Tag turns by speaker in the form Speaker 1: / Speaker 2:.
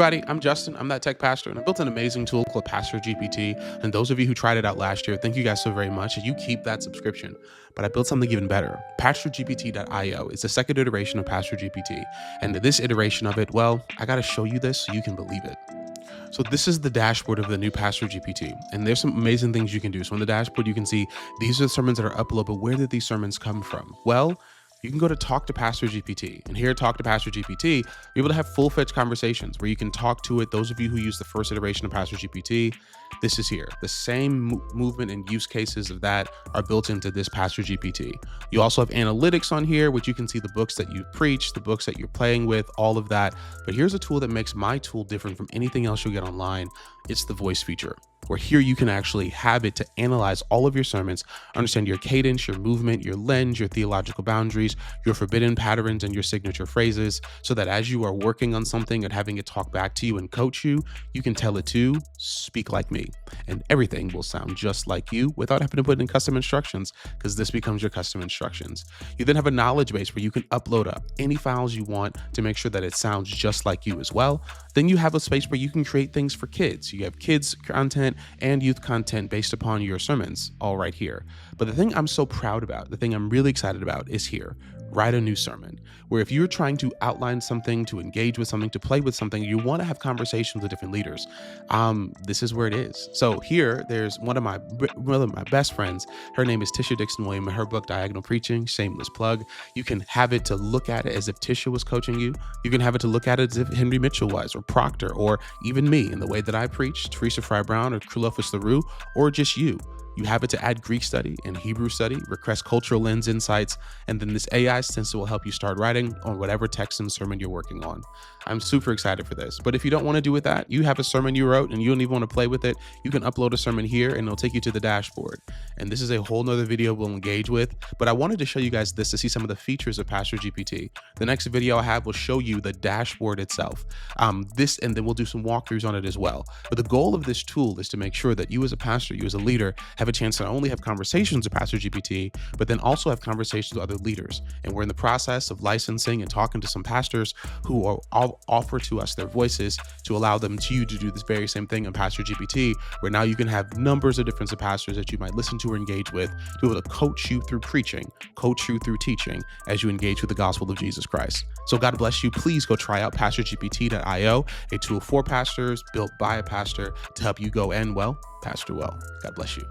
Speaker 1: Everybody, I'm Justin. I'm that tech pastor, and I built an amazing tool called PastorGPT. And those of you who tried it out last year, thank you guys so very much. You keep that subscription. But I built something even better. PastorGPT.io is the second iteration of PastorGPT. And this iteration of it, well, I got to show you this so you can believe it. So this is the dashboard of the new PastorGPT, and there's some amazing things you can do. So on the dashboard, you can see these are the sermons that are uploaded, but where did these sermons come from? Well, you can go to Talk to PastorGPT, and here at Talk to PastorGPT, you're able to have full-fledged conversations where you can talk to it. Those of you who use the first iteration of PastorGPT, this is here. The same movement and use cases of that are built into this PastorGPT. You also have analytics on here, which you can see the books that you preach, the books that you're playing with, all of that. But here's a tool that makes my tool different from anything else you'll get online. It's the voice feature, where here you can actually have it to analyze all of your sermons, understand your cadence, your movement, your lens, your theological boundaries, your forbidden patterns, and your signature phrases, so that as you are working on something and having it talk back to you and coach you, you can tell it to speak like me, and everything will sound just like you without having to put in custom instructions, because this becomes your custom instructions. You then have a knowledge base where you can upload up any files you want to make sure that it sounds just like you as well. Then you have a space where you can create things for kids. You have kids content and youth content based upon your sermons, all right here. But the thing I'm so proud about, the thing I'm really excited about is here. Write a new sermon, where if you're trying to outline something, to engage with something, to play with something, you want to have conversations with different leaders. This is where it is. So here, there's one of my best friends. Her name is Tisha Dixon William, and her book, Diagonal Preaching, shameless plug. You can have it to look at it as if Tisha was coaching you. You can have it to look at it as if Henry Mitchell was, or Proctor, or even me in the way that I preach, Teresa Fry Brown, or Krulofus LaRue, or just you. You have it to add Greek study and Hebrew study, request cultural lens insights, and then this AI stencil will help you start writing on whatever text and sermon you're working on. I'm super excited for this. But if you don't want to do with that, you have a sermon you wrote and you don't even want to play with it, you can upload a sermon here and it'll take you to the dashboard. And this is a whole nother video we'll engage with, but I wanted to show you guys this to see some of the features of PastorGPT. The next video I have will show you the dashboard itself. And then we'll do some walkthroughs on it as well. But the goal of this tool is to make sure that you as a pastor, you as a leader, have a chance to not only have conversations with PastorGPT, but then also have conversations with other leaders. And we're in the process of licensing and talking to some pastors who are offer to us their voices to allow them to do this very same thing on PastorGPT, where now you can have numbers of different pastors that you might listen to or engage with to be able to coach you through preaching, coach you through teaching as you engage with the gospel of Jesus Christ. So God bless you. Please go try out PastorGPT.io, a tool for pastors built by a pastor to help you go and, well, pastor well. God bless you.